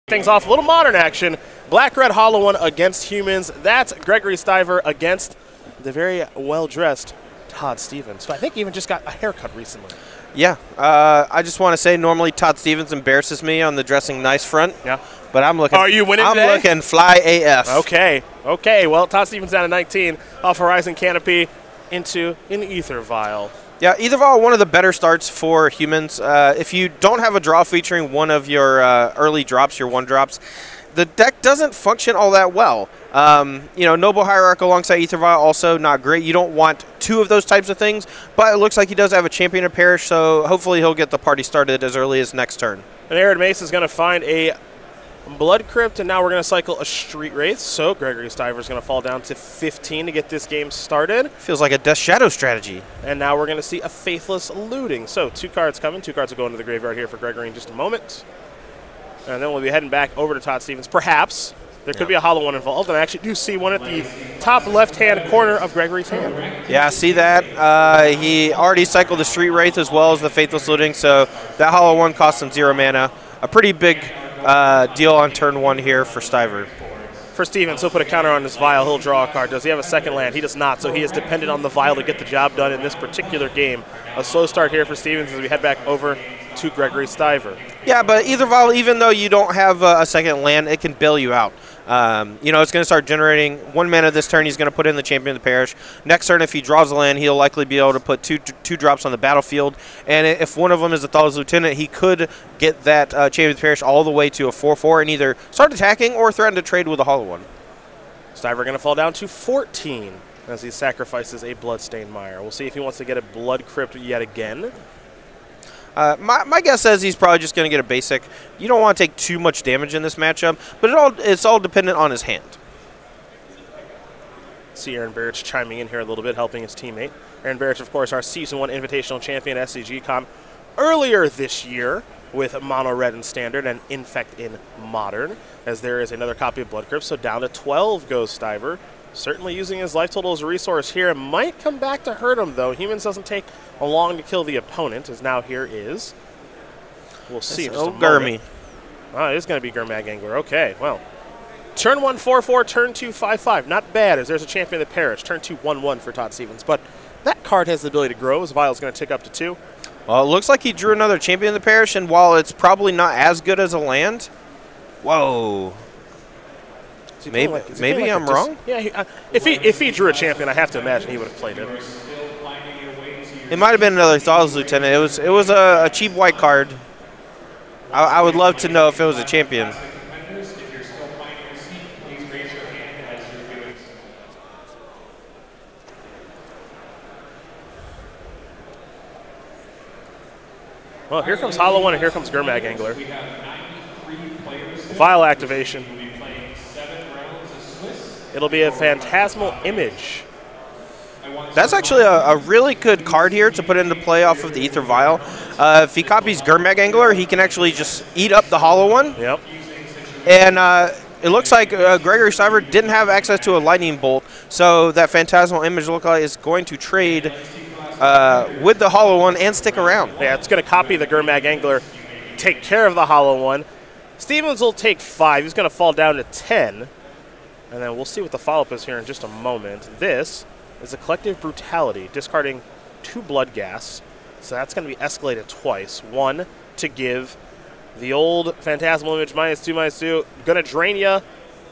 Things off, a little modern action. Black-red hollow one against humans. That's Gregory Stiver against the very well-dressed Todd Stevens, who I think even just got a haircut recently. Yeah, I just want to say normally Todd Stevens embarrasses me on the dressing nice front. Yeah. But I'm looking. Are you winning I'm today? looking fly AF. Okay. Okay. Well, Todd Stevens down to 19 off Horizon Canopy into an Ether Vial. Yeah, Ether Vial, one of the better starts for humans. If you don't have a draw featuring one of your early drops, your one drops, the deck doesn't function all that well. You know, Noble Hierarch alongside Ether Vial also not great. You don't want two of those types of things, but it looks like he does have a Champion of Parish, so hopefully he'll get the party started as early as next turn. And Arid Mace is going to find a Blood Crypt, and now we're going to cycle a Street Wraith, so Gregory Stiver is going to fall down to 15 to get this game started. Feels like a Death Shadow strategy. And now we're going to see a Faithless Looting. So 2 cards coming. 2 cards will go into the graveyard here for Gregory in just a moment. And then we'll be heading back over to Todd Stevens. Perhaps there could be a hollow one involved, and I actually do see one at the top left-hand corner of Gregory's hand. Yeah, I see that. He already cycled the Street Wraith as well as the Faithless Looting, so that hollow one costs him 0 mana. A pretty big deal on turn 1 here for Stiver. For Stevens, he'll put a counter on this Vial. He'll draw a card. Does he have a second land? He does not, so he is dependent on the Vial to get the job done in this particular game. A slow start here for Stevens as we head back over to Gregory Stiver. Yeah, but Ether Vial, even though you don't have a second land, it can bail you out. You know, it's going to start generating 1 mana this turn. He's going to put in the Champion of the Parish. Next turn, if he draws a land, he'll likely be able to put two drops on the battlefield. And if one of them is a Thoughtless Lieutenant, he could get that Champion of the Parish all the way to a 4/4 and either start attacking or threaten to trade with a hollow one. Stiver going to fall down to 14 as he sacrifices a Bloodstained Mire. We'll see if he wants to get a Blood Crypt yet again. My guess says he's probably just going to get a basic. You don't want to take too much damage in this matchup, but it's all dependent on his hand. See Aaron Barich chiming in here a little bit, helping his teammate. Aaron Barich, of course, our Season 1 Invitational Champion at SCGCom earlier this year with Mono Red in Standard and Infect in Modern, as there is another copy of Blood Crypt, so down to 12 goes Stiver. Certainly using his life total as a resource here. It might come back to hurt him, though. Humans doesn't take long to kill the opponent, as now here is. We'll see. Oh, Gurmy. Oh, it is going to be Gurmag Angler. Okay, well. Turn 1, 4/4, turn 2, 5/5. Not bad, as there's a Champion of the Parish. Turn 2, 1/1 for Todd Stevens. But that card has the ability to grow, as Vial's going to tick up to 2. Well, it looks like he drew another Champion of the Parish, and while it's probably not as good as a land, whoa. Maybe I'm wrong? Yeah, if he drew a champion, I have to imagine he would have played it. It might have been another Thoughtless Lieutenant. It was a cheap white card. I would love to know if it was a champion. Well, here comes Hollow One and here comes Gurmag Angler. Vial activation. It'll be a Phantasmal Image. That's actually a really good card here to put into play off of the Ether Vial. If he copies Gurmag Angler, he can actually just eat up the Hollow One. Yep. And it looks like Gregory Stiver didn't have access to a Lightning Bolt, so that Phantasmal Image look like is going to trade with the Hollow One and stick around. Yeah, it's going to copy the Gurmag Angler, take care of the Hollow One. Stevens will take 5. He's going to fall down to 10. And then we'll see what the follow-up is here in just a moment. This is a Collective Brutality, discarding 2 Blood Gas. So that's going to be escalated twice. 1 to give the old Phantasmal Image -2/-2. Going to drain you.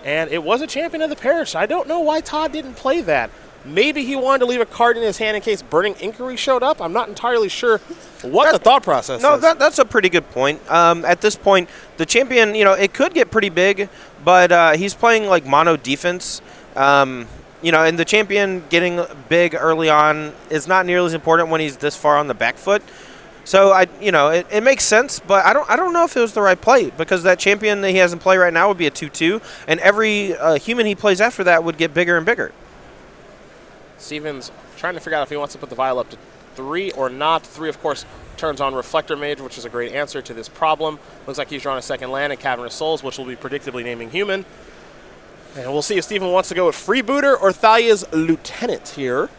And it was a Champion of the Parish. I don't know why Todd didn't play that. Maybe he wanted to leave a card in his hand in case Burning Inquiry showed up. I'm not entirely sure what the thought process is. No, that's a pretty good point. At this point, the champion, you know, it could get pretty big, but he's playing like mono defense. You know, and the champion getting big early on is not nearly as important when he's this far on the back foot. So it makes sense, but I don't know if it was the right play, because that champion that he has in play right now would be a 2/2, and every human he plays after that would get bigger and bigger. Stevens trying to figure out if he wants to put the Vial up to 3 or not. 3, of course, turns on Reflector Mage, which is a great answer to this problem. Looks like he's drawn a second land in Cavernous Souls, which will be predictably naming human. And we'll see if Steven wants to go with Freebooter or Thalia's Lieutenant here.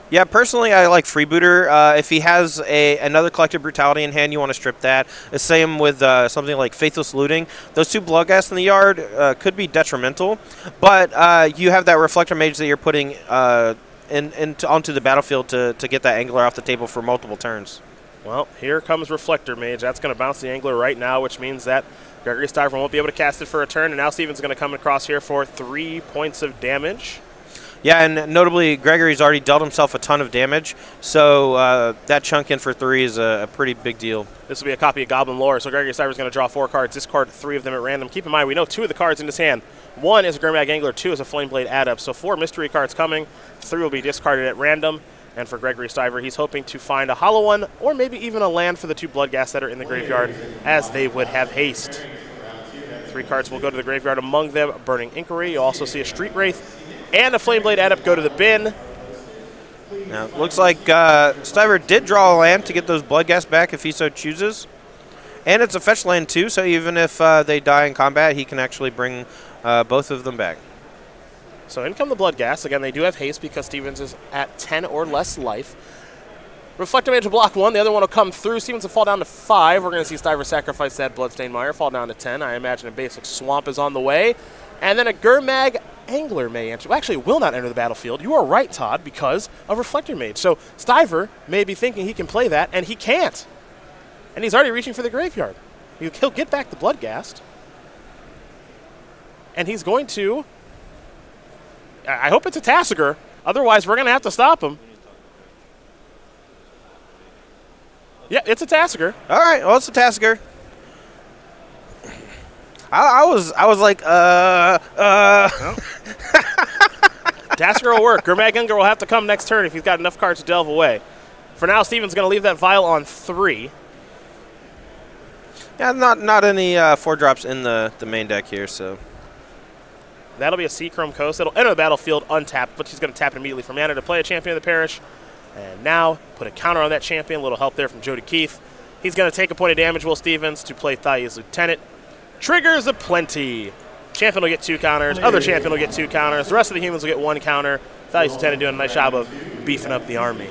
Yeah, personally, I like Freebooter. If he has another Collective Brutality in hand, you want to strip that. The same with something like Faithless Looting. Those 2 Bloodghast in the yard could be detrimental, but you have that Reflector Mage that you're putting onto the battlefield to get that Angler off the table for multiple turns. Well, here comes Reflector Mage. That's going to bounce the Angler right now, which means that Gregory Stiver won't be able to cast it for a turn, and now Steven's going to come across here for 3 points of damage. Yeah, and notably, Gregory's already dealt himself a ton of damage, so that chunk in for 3 is a pretty big deal. This will be a copy of Goblin Lore, so Gregory Stiver's going to draw 4 cards, discard 3 of them at random. Keep in mind, we know 2 of the cards in his hand. 1 is a Gurmag Angler, 2 is a Flameblade Adept, so 4 mystery cards coming. 3 will be discarded at random, and for Gregory Stiver, he's hoping to find a hollow one, or maybe even a land for the 2 Bloodghast that are in the graveyard, as they would have haste. 3 cards will go to the graveyard, among them Burning Inquiry. You'll also see a Street Wraith and a Flameblade Adept go to the bin. Now, looks like Stiver did draw a land to get those Bloodghast back if he so chooses. And it's a fetch land too, so even if they die in combat, he can actually bring both of them back. So in come the Bloodghast. Again, they do have haste because Stevens is at 10 or less life. Reflector Mage will block 1. The other one will come through. Stevens will fall down to 5. We're going to see Stiver sacrifice that Bloodstained Mire, fall down to 10. I imagine a basic Swamp is on the way. And then a Gurmag Angler may enter. Well, actually, will not enter the battlefield. You are right, Todd, because of Reflector Mage. So Stiver may be thinking he can play that, and he can't. And he's already reaching for the graveyard. He'll get back the Bloodghast. And he's going to... I hope it's a Tasigur. Otherwise, we're going to have to stop him. Yeah, it's a Tasigur. All right, well, it's a Tasigur. I was like, Well. Tasigur will work. Gurmag Angler will have to come next turn if he's got enough cards to delve away. For now, Steven's going to leave that vial on 3. Yeah, not any 4-drops in the main deck here, so. That'll be a Seachrome Coast. It'll enter the battlefield untapped, but she's going to tap it immediately for mana to play a Champion of the Parish. And now, put a counter on that champion. A little help there from Jody Keith. He's going to take a point of damage, Will Stevens, to play Thais Lieutenant. Triggers aplenty. Champion will get 2 counters. Other champion will get 2 counters. The rest of the humans will get 1 counter. Thais Lieutenant doing a nice job of beefing up the army.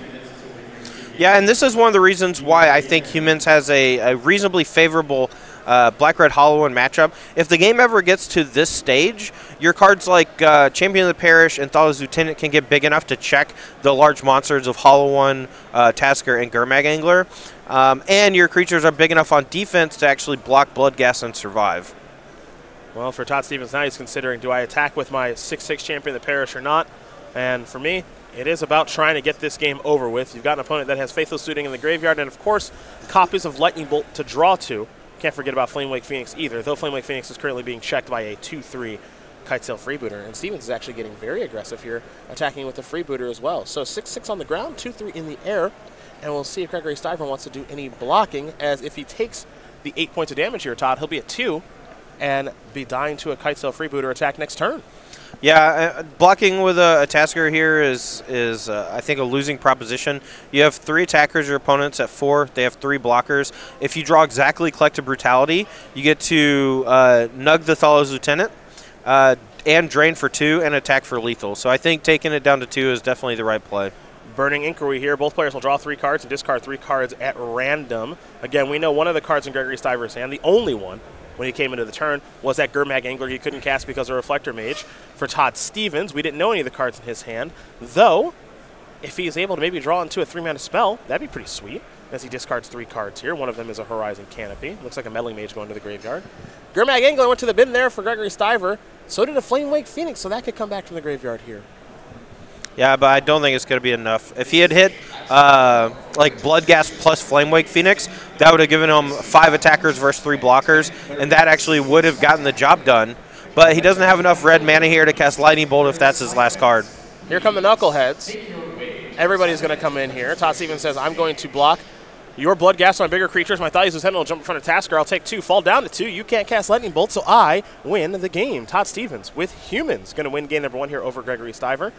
Yeah, and this is one of the reasons why I think Humans has a reasonably favorable Black-Red Hollow One matchup. If the game ever gets to this stage, your cards like Champion of the Parish and Thais Lieutenant can get big enough to check the large monsters of Hollow One, Tasigur, and Gurmag Angler. And your creatures are big enough on defense to actually block Bloodghast and survive. Well, for Todd Stevens now, he's considering, do I attack with my 6/6 Champion of the Parish or not? And for me, it is about trying to get this game over with. You've got an opponent that has Faithless Looting in the graveyard, and of course, copies of Lightning Bolt to draw to. Can't forget about Flamewake Phoenix either, though Flamewake Phoenix is currently being checked by a 2/3 Kitesail Freebooter. And Stevens is actually getting very aggressive here, attacking with the Freebooter as well. So 6/6 on the ground, 2/3 in the air, and we'll see if Gregory Stiver wants to do any blocking, as if he takes the 8 points of damage here, Todd, he'll be at 2 and be dying to a Kitesail Freebooter attack next turn. Yeah, blocking with a Tasigur here is I think, a losing proposition. You have 3 attackers, your opponent's at 4. They have 3 blockers. If you draw exactly Collective Brutality, you get to nug the Thais Lieutenant and drain for 2 and attack for lethal. So I think taking it down to 2 is definitely the right play. Burning Inquiry here. Both players will draw 3 cards and discard 3 cards at random. Again, we know one of the cards in Gregory Stiver's hand, the only one, when he came into the turn, was that Gurmag Angler he couldn't cast because of Reflector Mage. For Todd Stevens, we didn't know any of the cards in his hand, though if he's able to maybe draw into a 3-mana spell, that'd be pretty sweet, as he discards 3 cards here. One of them is a Horizon Canopy. Looks like a Meddling Mage going to the graveyard. Gurmag Angler went to the bin there for Gregory Stiver. So did a Flamewake Phoenix, so that could come back from the graveyard here. Yeah, but I don't think it's going to be enough. If he had hit like Bloodghast plus Flamewake Phoenix, that would have given him 5 attackers versus 3 blockers, and that actually would have gotten the job done. But he doesn't have enough red mana here to cast Lightning Bolt if that's his last card. Here come the Knuckleheads. Everybody's going to come in here. Todd Stevens says, I'm going to block your Bloodghast on bigger creatures. My Thais Lieutenant will jump in front of Tasigur. I'll take 2, fall down to 2. You can't cast Lightning Bolt, so I win the game. Todd Stevens with Humans going to win game number 1 here over Gregory Stiver.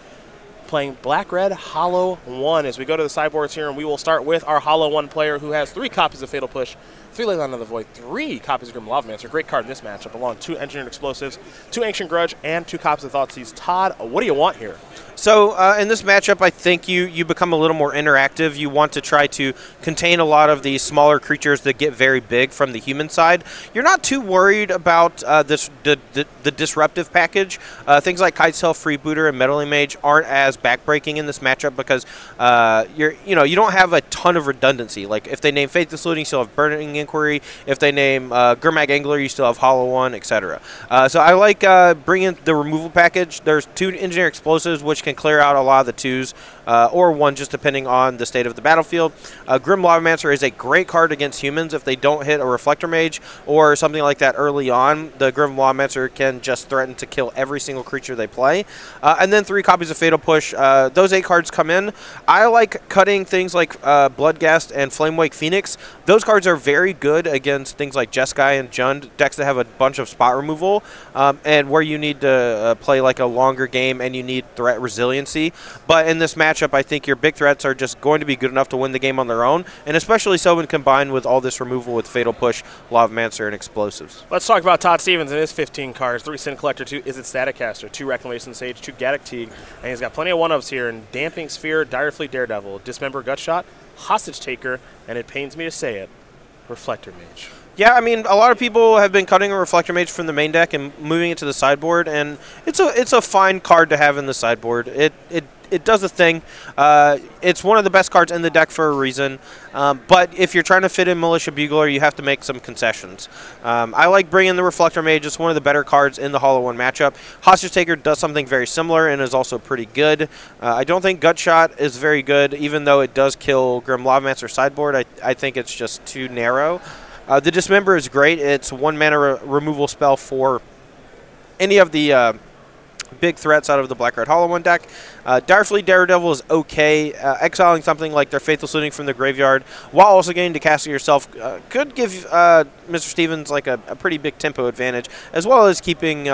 Playing Black-Red Hollow One as we go to the sideboards here, and we will start with our Hollow One player who has 3 copies of Fatal Push, 3 Leyline of the Void, 3 copies of Grim Lavamancer. Great card in this matchup, along 2 Engineered Explosives, 2 Ancient Grudge, and 2 copies of Thoughtseize. Todd, what do you want here? So in this matchup, I think you become a little more interactive. You want to try to contain a lot of these smaller creatures that get very big from the human side. You're not too worried about the disruptive package. Things like Kitetail, Freebooter, and Meddling Mage aren't as backbreaking in this matchup because you don't have a ton of redundancy. Like if they name Faithless Looting, you still have Burning Inquiry. If they name Gurmag Angler, you still have Hollow One, etc. So I like bringing the removal package. There's 2 Engineer Explosives, which can clear out a lot of the 2s, or 1 just depending on the state of the battlefield. Grim Lavamancer is a great card against humans if they don't hit a Reflector Mage or something like that early on. The Grim Lavamancer can just threaten to kill every single creature they play. And then 3 copies of Fatal Push. Those 8 cards come in. I like cutting things like Bloodghast and Flamewake Phoenix. Those cards are very good against things like Jeskai and Jund, decks that have a bunch of spot removal, and where you need to play like a longer game and you need threat resiliency. But in this matchup, I think your big threats are just going to be good enough to win the game on their own, and especially so when combined with all this removal with Fatal Push, Lavamancer, and Explosives. Let's talk about Todd Stevens and his 15 cards. 3 Sin Collector, 2 Izzet Staticaster, 2 Reclamation Sage, 2 Gaddock Teague, and he's got plenty of 1-ups here in Damping Sphere, Direfleet Daredevil, Dismember Gutshot, Hostage Taker, and it pains me to say it, Reflector Mage. Yeah, I mean, a lot of people have been cutting a Reflector Mage from the main deck and moving it to the sideboard, and it's a fine card to have in the sideboard. It does a thing. It's one of the best cards in the deck for a reason, but if you're trying to fit in Militia Bugler, you have to make some concessions. I like bringing the Reflector Mage. It's one of the better cards in the Hollow One matchup. Hostage Taker does something very similar and is also pretty good. I don't think Gutshot is very good, even though it does kill Grim Lavamancer sideboard. I think it's just too narrow. The Dismember is great. It's 1 mana removal spell for any of the big threats out of the Black-Red Hollow One deck. Direfleet Daredevil is okay. Exiling something like their Faithless Looting from the graveyard while also getting to cast it yourself could give Mr. Stevens like a pretty big tempo advantage, as well as keeping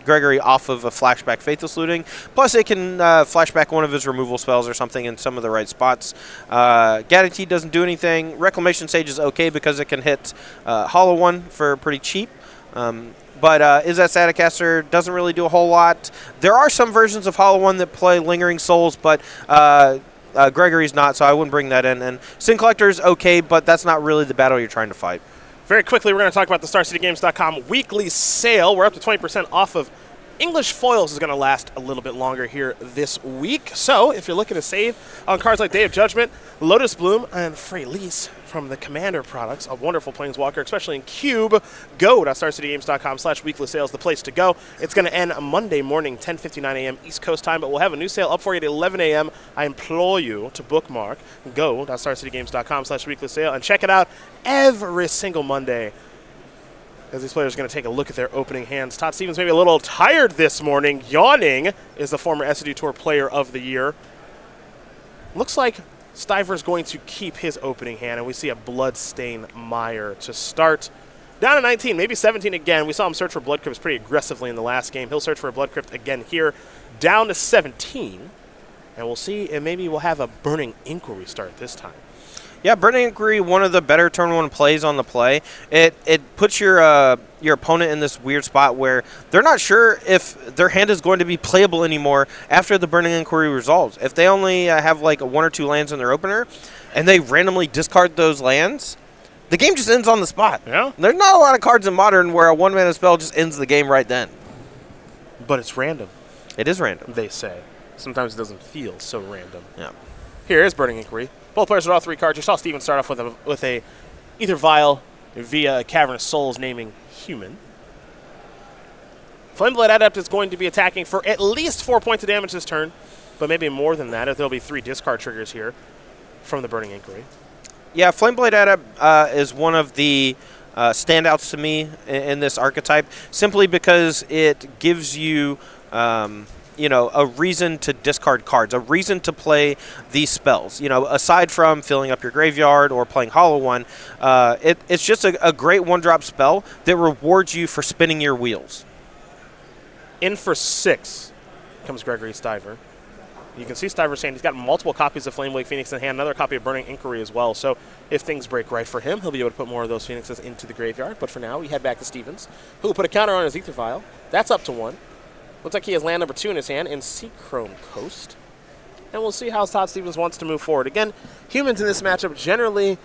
Gregory off of a flashback Faithless Looting. Plus, it can flashback one of his removal spells or something in some of the right spots. Gaddock Teague doesn't do anything. Reclamation Sage is okay because it can hit Hollow One for pretty cheap. But Izzet Staticaster doesn't really do a whole lot. There are some versions of Hollow One that play Lingering Souls, but Gregory's not, so I wouldn't bring that in. And Sin Collector's okay, but that's not really the battle you're trying to fight. Very quickly, we're going to talk about the StarCityGames.com weekly sale. We're up to 20% off of English Foils. Is going to last a little bit longer here this week. So if you're looking to save on cards like Day of Judgment, Lotus Bloom, and Freylease from the Commander products, a wonderful Planeswalker, especially in Cube, go to StarCityGames.com/weekly sales, the place to go. It's going to end Monday morning, 10:59 a.m. East Coast time, but we'll have a new sale up for you at 11 a.m. I implore you to bookmark. Go to StarCityGames.com/weekly sale and check it out every single Monday, as these players are going to take a look at their opening hands. Todd Stevens may be a little tired this morning. Yawning is the former SCG Tour Player of the Year. Looks like Stiver's going to keep his opening hand, and we see a Bloodstained Mire to start. Down to 19, maybe 17 again. We saw him search for Blood Crypts pretty aggressively in the last game. He'll search for a Blood Crypt again here. Down to 17, and we'll see, and maybe we'll have a Burning Inquiry start this time. Yeah, Burning Inquiry, one of the better turn 1 plays on the play. It puts your opponent in this weird spot where they're not sure if their hand is going to be playable anymore after the Burning Inquiry resolves. If they only have like 1 or 2 lands in their opener and they randomly discard those lands, the game just ends on the spot. Yeah. There's not a lot of cards in Modern where a 1-mana spell just ends the game right then. But it's random. It is random. They say. Sometimes it doesn't feel so random. Yeah. Here is Burning Inquiry. Both players draw 3 cards. You saw Steven start off with a Ether Vial via Cavernous Souls naming Human. Flameblade Adept is going to be attacking for at least 4 points of damage this turn, but maybe more than that if there'll be 3 discard triggers here from the Burning Inquiry. Yeah, Flameblade Adept is one of the standouts to me in this archetype, simply because it gives you you know, a reason to discard cards, a reason to play these spells. You know, aside from filling up your graveyard or playing Hollow One, it's just a great 1-drop spell that rewards you for spinning your wheels. In for 6 comes Gregory Stiver. You can see Stiver saying he's got multiple copies of Flame Wake Phoenix in hand, another copy of Burning Inquiry as well. So if things break right for him, he'll be able to put more of those Phoenixes into the graveyard. But for now, we head back to Stevens, who will put a counter on his Ether Vial. That's up to 1. Looks like he has land number 2 in his hand in Seachrome Coast. And we'll see how Todd Stevens wants to move forward. Again, humans in this matchup generally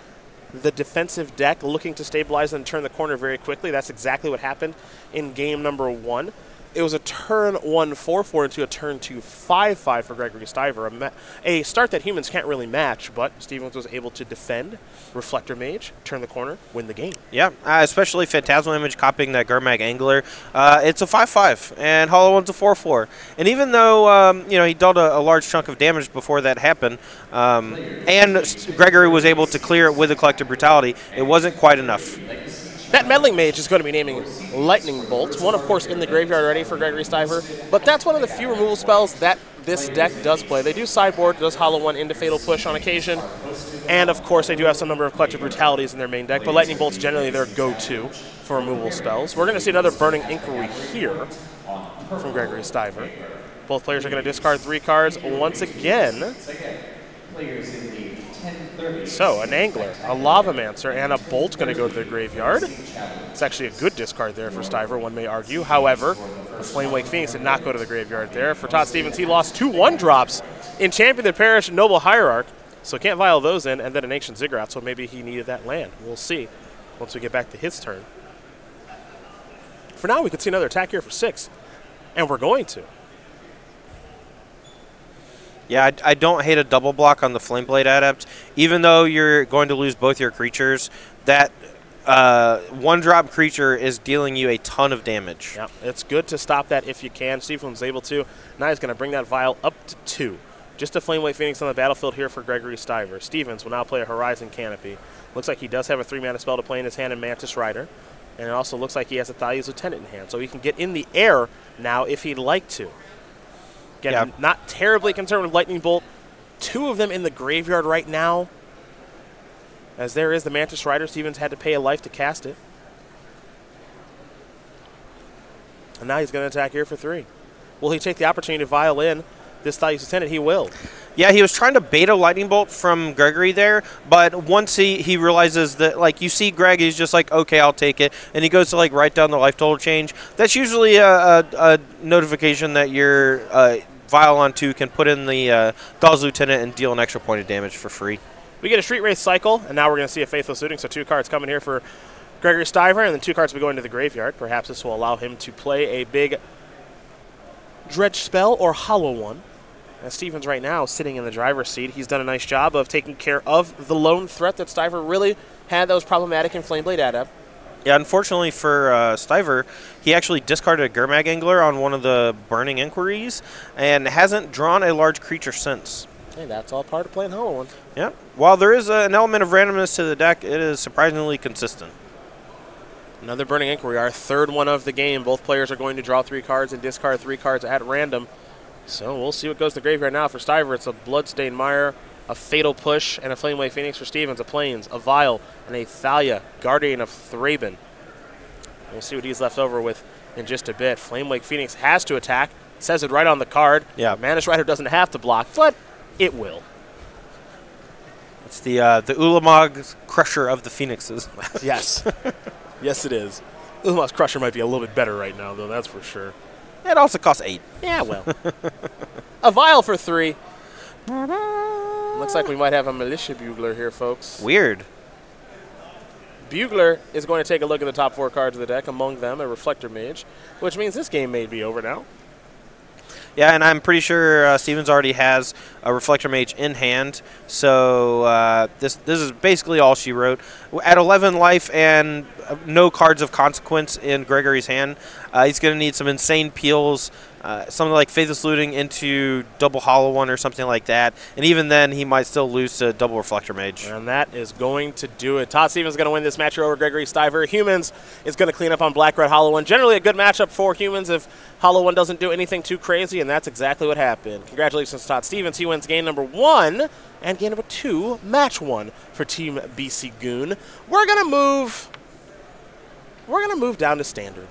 the defensive deck, looking to stabilize and turn the corner very quickly. That's exactly what happened in game number 1. It was a turn 1 4-4 into a turn 2 5-5 for Gregory Stiver. A start that humans can't really match, but Stevens was able to defend, Reflector Mage, turn the corner, win the game. Yeah, especially Phantasmal Image copying that Gurmag Angler. It's a 5-5, and Hollow One's a 4-4. And even though he dealt a large chunk of damage before that happened, and Gregory was able to clear it with a Collective Brutality, it wasn't quite enough. That Meddling Mage is going to be naming Lightning Bolt, one, of course, in the graveyard already for Gregory Stiver, but that's one of the few removal spells that this deck does play. They do Sideboard, does Hollow One into Fatal Push on occasion, and, of course, they do have some number of Collective Brutalities in their main deck, but Lightning Bolt's generally their go-to for removal spells. We're going to see another Burning Inquiry here from Gregory Stiver. Both players are going to discard 3 cards once again. So, an Angler, a Lavamancer, and a Bolt going to go to the graveyard. It's actually a good discard there for Stiver, one may argue. However, the Flame Wake Phoenix did not go to the graveyard there. For Todd Stevens, he lost 2 1-drops in Champion of the Parish, Noble Hierarch, so can't vial those in, and then an Ancient Ziggurat, so maybe he needed that land. We'll see once we get back to his turn. For now, we could see another attack here for 6, and we're going to. Yeah, I don't hate a double block on the Flameblade Adept. Even though you're going to lose both your creatures, that 1-drop creature is dealing you a ton of damage. Yeah, it's good to stop that if you can. Stephen was able to. Now he's going to bring that vial up to 2. Just a Flamewake Phoenix on the battlefield here for Gregory Stiver. Stevens will now play a Horizon Canopy. Looks like he does have a 3-mana spell to play in his hand in Mantis Rider. And it also looks like he has a Thalia's Lieutenant in hand. So he can get in the air now if he'd like to. Again, I'm not terribly concerned with Lightning Bolt. 2 of them in the graveyard right now. As there is the Mantis Rider. Stevens had to pay a life to cast it. And now he's going to attack here for 3. Will he take the opportunity to vial in this Thalia's Lieutenant? He will. Yeah, he was trying to bait a Lightning Bolt from Gregory there, but once he realizes that, like, you see Greg, he's just like, okay, I'll take it, and he goes to, like, write down the life total change. That's usually a notification that your vial on 2 can put in the Thalia's Lieutenant and deal an extra point of damage for free. We get a Street Race cycle, and now we're going to see a Faithless Looting, so 2 cards coming here for Gregory Stiver, and then 2 cards will be going to the graveyard. Perhaps this will allow him to play a big Dredge spell or Hollow One. As Stevens right now sitting in the driver's seat, he's done a nice job of taking care of the lone threat that Stiver really had that was problematic in Flameblade Adept. Yeah, unfortunately for Stiver, he actually discarded a Gurmag Angler on one of the Burning Inquiries and hasn't drawn a large creature since. Hey, that's all part of playing Hollow One. Yeah. While there is an element of randomness to the deck, it is surprisingly consistent. Another Burning Inquiry, our 3rd one of the game. Both players are going to draw 3 cards and discard 3 cards at random. So we'll see what goes to the graveyard now for Stiver. It's a Bloodstained Mire, a Fatal Push, and a Flamewake Phoenix for Stevens, a Plains, a Vial, and a Thalia, Guardian of Thraben. We'll see what he's left over with in just a bit. Flamewake Phoenix has to attack. It says it right on the card. Yeah. Mantis Rider doesn't have to block, but it will. It's the Ulamog Crusher of the Phoenixes. Yes. Yes, it is. Ulamog's Crusher might be a little bit better right now, though, that's for sure. It also costs 8. Yeah, well. A Vial for 3. Looks like we might have a Militia Bugler here, folks. Weird. Bugler is going to take a look at the top 4 cards of the deck, among them a Reflector Mage, which means this game may be over now. Yeah, and I'm pretty sure Stevens already has a Reflector Mage in hand, so this is basically all she wrote. At 11 life and no cards of consequence in Gregory's hand, he's going to need some insane peels, something like Faithless Looting into double Hollow One or something like that, and even then he might still lose to double Reflector Mage. And that is going to do it. Todd Stevens is going to win this match over Gregory Stiver. Humans is going to clean up on Black-Red Hollow One. Generally a good matchup for Humans if Hollow One doesn't do anything too crazy, and that's exactly what happened. Congratulations to Todd Stevens. He wins game number 1 and game number 2, match 1 for Team BC Goon. We're going to move down to Standard.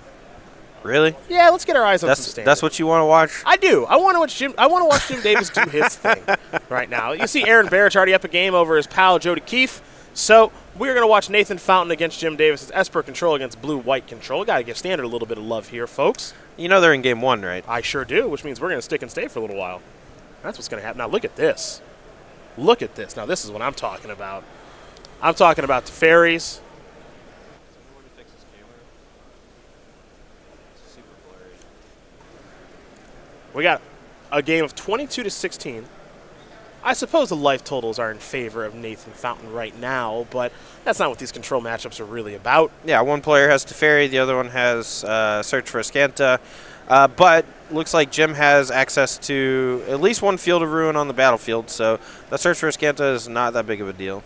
Really? Yeah, let's get our eyes on some standard. That's what you want to watch? I do. I want to watch Jim Davis do his thing right now. You see Aaron Barrett already up a game over his pal Jody Keefe. So we're going to watch Nathan Fountain against Jim Davis' Esper Control against Blue-White Control. Got to give Standard a little bit of love here, folks. You know they're in game 1, right? I sure do, which means we're going to stick and stay for a little while. That's what's going to happen. Now look at this. Look at this. Now this is what I'm talking about. I'm talking about the fairies. We got a game of 22-16. I suppose the life totals are in favor of Nathan Fountain right now, but that's not what these control matchups are really about. Yeah, one player has Teferi, the other one has Search for Ascanta. But looks like Jim has access to at least one Field of Ruin on the battlefield, so the Search for Ascanta is not that big of a deal.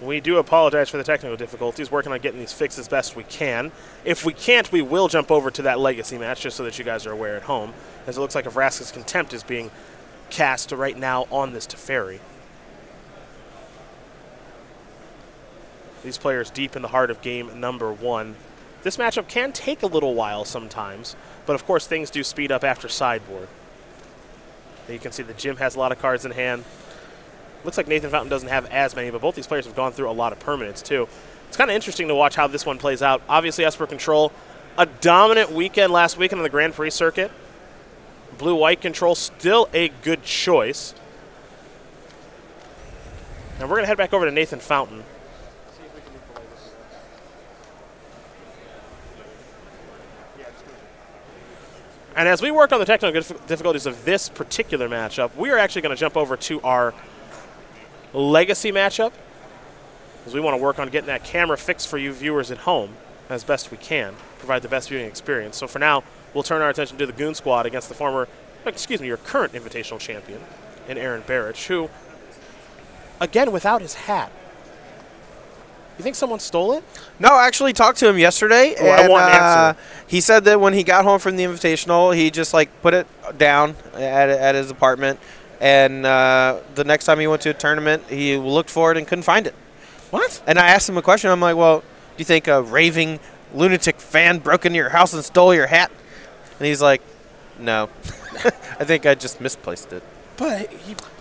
We do apologize for the technical difficulties, working on getting these fixed as best we can. If we can't, we will jump over to that Legacy match just so that you guys are aware at home, as it looks like Vraska's Contempt is being cast right now on this Teferi. These players deep in the heart of game number 1. This matchup can take a little while sometimes, but of course things do speed up after sideboard. You can see that Jim has a lot of cards in hand. Looks like Nathan Fountain doesn't have as many, but both these players have gone through a lot of permanents too. It's kind of interesting to watch how this one plays out. Obviously, Esper Control, a dominant weekend last weekend on the Grand Prix circuit. Blue-White Control, still a good choice. And we're going to head back over to Nathan Fountain. And as we worked on the technical difficulties of this particular matchup, we are actually going to jump over to our Legacy matchup, because we want to work on getting that camera fixed for you viewers at home as best we can, provide the best viewing experience. So for now, we'll turn our attention to the Goon Squad against the your current Invitational champion in Aaron Barich, who, again, without his hat. You think someone stole it? No, I actually talked to him yesterday, and I want an answer. He said that when he got home from the Invitational, he just put it down at his apartment, and the next time he went to a tournament, he looked for it and couldn't find it. What? And I asked him a question. I'm like, well, do you think a raving lunatic fan broke into your house and stole your hat? And he's like, no. I think I just misplaced it. But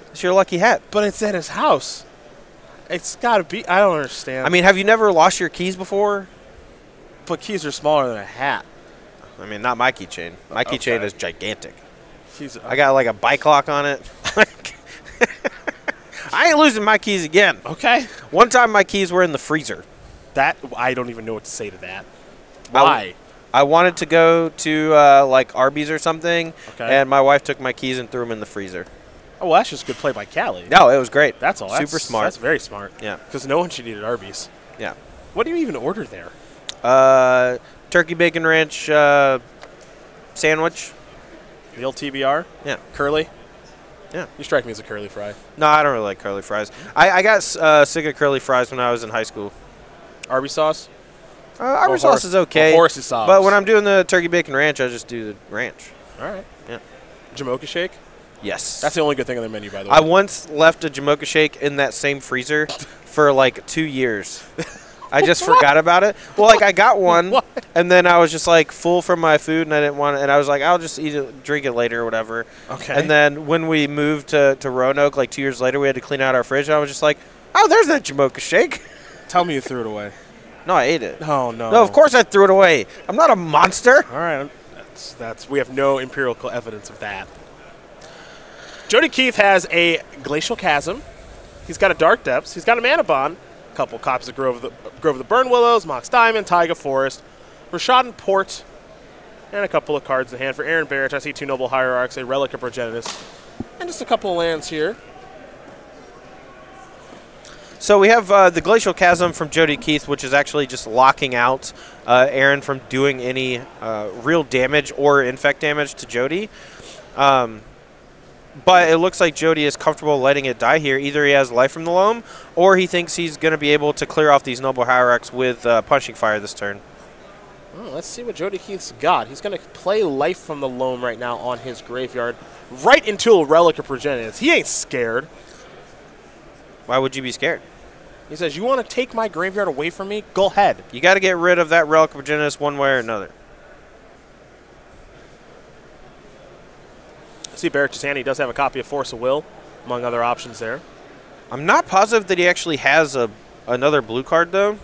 it's your lucky hat. But it's at his house. It's got to be. I don't understand. I mean, have you never lost your keys before? But keys are smaller than a hat. I mean, not my keychain. My keychain is gigantic. I got like a bike lock on it. I ain't losing my keys again. Okay. One time my keys were in the freezer. That I don't even know what to say to that. Why? I wanted to go to like Arby's or something, and my wife took my keys and threw them in the freezer. Oh, well, that's just good play by Callie. No, it was great. That's all. Super smart. That's very smart. Yeah. Because no one should eat at Arby's. Yeah. What do you even order there? Turkey bacon ranch sandwich. The old TBR? Yeah. Curly? Yeah. You strike me as a curly fry. No, I don't really like curly fries. I got sick of curly fries when I was in high school. Arby's sauce? Arby's sauce is okay. Horsey sauce. But when I'm doing the turkey bacon ranch, I just do the ranch. All right. Yeah. Jamocha shake? Yes. That's the only good thing on their menu, by the way. I once left a Jamocha shake in that same freezer for like 2 years. I just forgot about it. Well, I got one, and then I was just full from my food, and I didn't want it. And I was like, I'll just eat it, drink it later or whatever. Okay. And then when we moved to Roanoke, 2 years later, we had to clean out our fridge, and I was just like, oh, there's that Jamocha shake. Tell me you threw it away. No, I ate it. Oh, no. No, of course I threw it away. I'm not a monster. All right. We have no empirical evidence of that. Jody Keefe has a Glacial Chasm. He's got a Dark Depths. He's got a Mana Bond. A couple copies of Grove of the Burn Willows, Mox Diamond, Taiga Forest, Rashadan Port, and a couple of cards in hand for Aaron Barrett. I see 2 Noble Hierarchs, a Relic of Progenitus, and just a couple of lands here. So we have the Glacial Chasm from Jody Keith, which is actually just locking out Aaron from doing any real damage or infect damage to Jody. But it looks like Jody is comfortable letting it die here. Either he has Life from the Loam, or he thinks he's going to be able to clear off these Noble Hierarchs with Punching Fire this turn. Oh, let's see what Jody Keith's got. He's going to play Life from the Loam right now on his graveyard, right into a Relic of Progenitus. He ain't scared. Why would you be scared? He says, you want to take my graveyard away from me? Go ahead. You got to get rid of that Relic of Progenitus one way or another. See Barich's hand. He does have a copy of Force of Will, among other options there. I'm not positive that he actually has another blue card, though.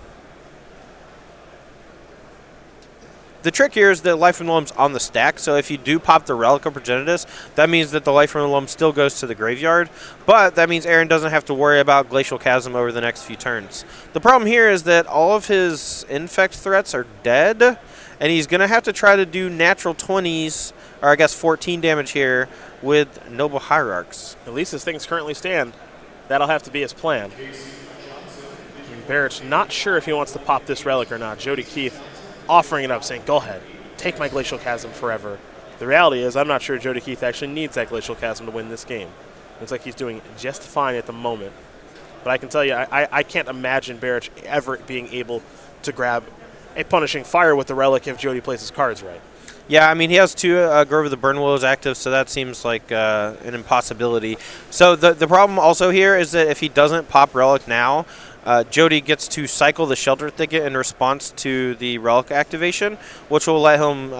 The trick here is that Life from the Limb's on the stack, so if you do pop the Relic of Progenitus, that means that the Life from the Limb still goes to the graveyard, but that means Aaron doesn't have to worry about Glacial Chasm over the next few turns. The problem here is that all of his Infect threats are dead, and he's going to have to try to do natural 20s, or I guess 14 damage here, with Noble Hierarchs. At least as things currently stand, that'll have to be his plan. And Barrett's not sure if he wants to pop this Relic or not. Jody Keith offering it up, saying, go ahead, take my Glacial Chasm forever. The reality is I'm not sure Jody Keith actually needs that Glacial Chasm to win this game. Looks like he's doing just fine at the moment. But I can tell you, I can't imagine Barrett ever being able to grab a Punishing Fire with the Relic if Jody plays his cards right. Yeah, I mean, he has 2 Grove of the Burn Willows active, so that seems like an impossibility. So the problem also here is that if he doesn't pop Relic now, Jody gets to cycle the Shelter Thicket in response to the Relic activation, which will let him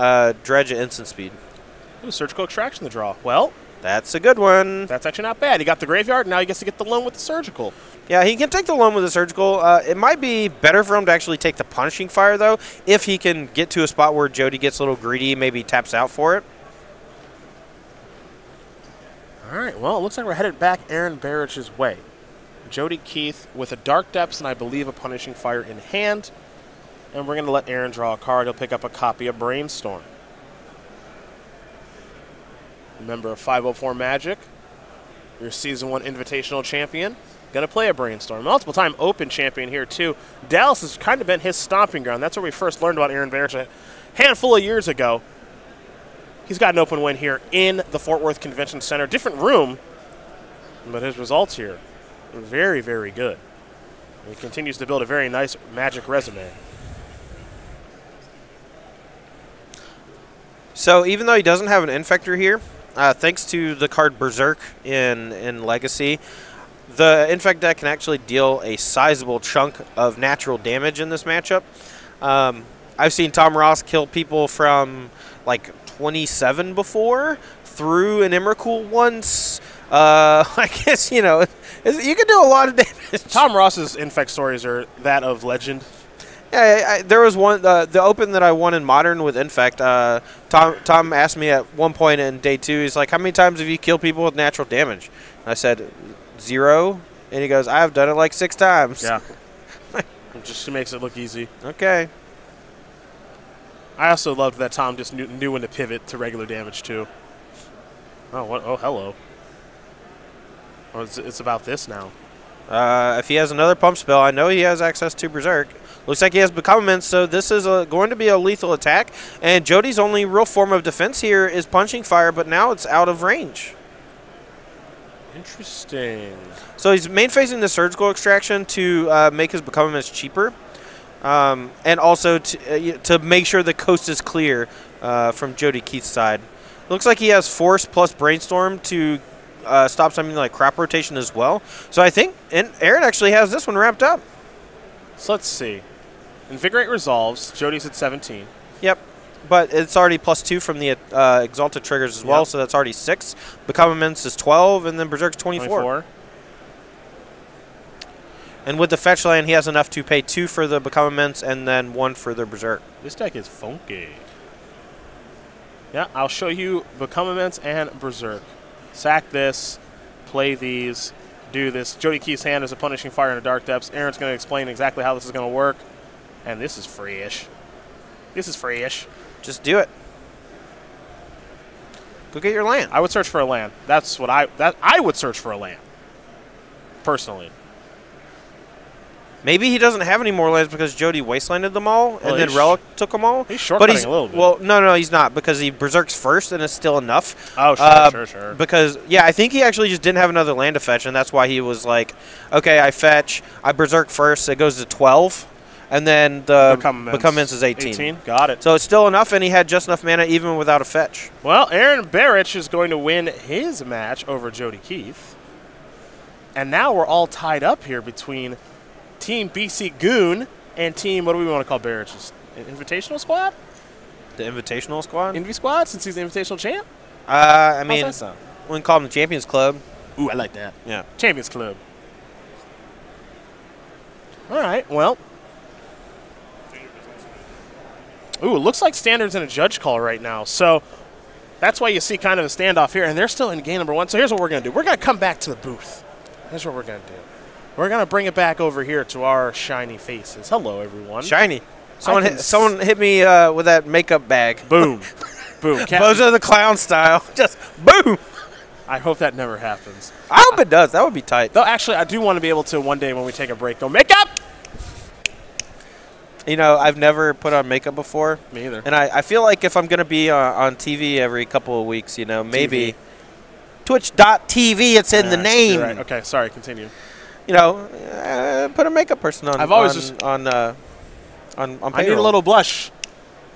dredge at instant speed. Ooh, Surgical Extraction the draw. Well, that's a good one. That's actually not bad. He got the Graveyard, now he gets to get the loan with the Surgical. Yeah, he can take the loan with the Surgical. It might be better for him to actually take the Punishing Fire, though, if he can get to a spot where Jody gets a little greedy, maybe taps out for it. All right, well, it looks like we're headed back Aaron Barich's way. Jody Keith with a Dark Depths and I believe a Punishing Fire in hand. And we're going to let Aaron draw a card. He'll pick up a copy of Brainstorm. Member of 504 Magic, your Season 1 Invitational Champion. Going to play a Brainstorm. Multiple-time Open Champion here, too. Dallas has kind of been his stomping ground. That's where we first learned about Aaron Barich a handful of years ago. He's got an open win here in the Fort Worth Convention Center. Different room, but his results here are very, very good. And he continues to build a very nice Magic resume. So even though he doesn't have an Infector here, thanks to the card Berserk in Legacy, the Infect deck can actually deal a sizable chunk of natural damage in this matchup. I've seen Tom Ross kill people from like 27 before through an Emrakul once. I guess, you know, you can do a lot of damage. Tom Ross's Infect stories are that of legend. Yeah, there was one, the Open that I won in Modern with Infect. Tom asked me at one point in day 2, he's like, how many times have you killed people with natural damage? And I said, 0. And he goes, I've done it like 6 times. Yeah. Just makes it look easy. Okay. I also loved that Tom just knew when to pivot to regular damage, too. Oh, what? Oh, hello. Oh, it's about this now. If he has another pump spell, I know he has access to Berserk. Looks like he has Become Immense, so this is going to be a lethal attack. And Jody's only real form of defense here is Punching Fire, but now it's out of range. Interesting. So he's main phasing the Surgical Extraction to make his Become Immense cheaper. And also to make sure the coast is clear from Jody Keith's side. Looks like he has Force plus Brainstorm to stop something like Crop Rotation as well. So I think Aaron actually has this one wrapped up. So let's see. Invigorate resolves. Jody's at 17. Yep. But it's already +2 from the Exalted triggers as well, so that's already 6. Become Immense is 12, and then Berserk's 24. And with the fetch land, he has enough to pay 2 for the Become Immense and then 1 for the Berserk. This deck is funky. Yeah, I'll show you Become Immense and Berserk. Sack this, play these, do this. Jody Keith's hand is a Punishing Fire in the Dark Depths. Aaron's going to explain exactly how this is going to work. And this is free-ish. This is free-ish. Just do it. Go get your land. I would search for a land. That's what I would search for a land. Personally. Maybe he doesn't have any more lands because Jody wastelanded them all, and then Relic took them all. He's shortcutting a little bit. Well, no, he's not, because he Berserks first, and it's still enough. Oh, sure. Because, yeah, I think he actually just didn't have another land to fetch, and that's why he was like, okay, I fetch, I Berserk first, it goes to 12, and then the Become Immense is 18. Got it. So it's still enough, and he had just enough mana even without a fetch. Well, Aaron Barich is going to win his match over Jody Keith. And now we're all tied up here between Team BC Goon and Team, what do we want to call Barich's? Invitational Squad? The Invitational Squad? Envy Squad, since he's the Invitational champ? I mean, How's that sound? we can call them the Champions Club. Ooh, I like that. Yeah. Champions Club. All right, well. Ooh, it looks like Standard's in a judge call right now. So that's why you see kind of a standoff here. And they're still in game number 1. So here's what we're going to do. We're going to come back to the booth. Here's what we're going to do. We're going to bring it back over here to our shiny faces. Hello, everyone. Shiny. Someone hit me with that makeup bag. Boom. Boom. Bozo the Clown style. Just boom. I hope that never happens. I hope it does. That would be tight. Though, actually, I do want to be able to one day when we take a break go, makeup! You know, I've never put on makeup before. Me either. And I feel like if I'm going to be on TV every couple of weeks, you know, maybe Twitch.tv, it's in the name. You're right. Okay, sorry, continue. You know, put a makeup person on. I've always on payroll. I need a little blush.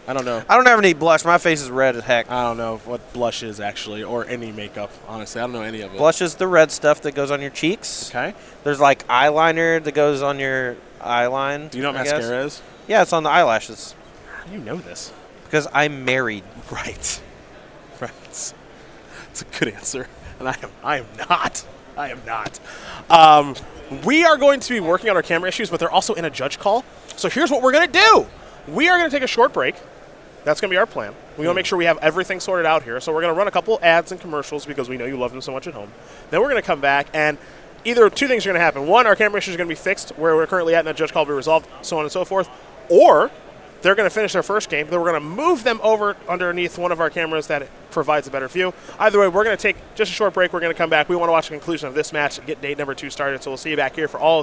I don't know. I don't have any blush. My face is red as heck. I don't know what blush is, actually, or any makeup, honestly. I don't know any of it. Blush is the red stuff that goes on your cheeks. Okay. There's, like, eyeliner that goes on your eyeline. Do you know what mascara is? Yeah, it's on the eyelashes. How do you know this? Because I'm married. Right. Right. It's a good answer. And I am not. I am not. We are going to be working on our camera issues, but they're also in a judge call. So here's what we're going to do. We are going to take a short break. That's going to be our plan. We want to make sure we have everything sorted out here. So we're going to run a couple ads and commercials because we know you love them so much at home. Then we're going to come back, and either two things are going to happen. One, our camera issues are going to be fixed where we're currently at, and that judge call will be resolved, so on and so forth. Or they're going to finish their first game. Then we're going to move them over underneath one of our cameras that provides a better view. Either way, we're going to take just a short break. We're going to come back. We want to watch the conclusion of this match and get date number 2 started. So we'll see you back here for all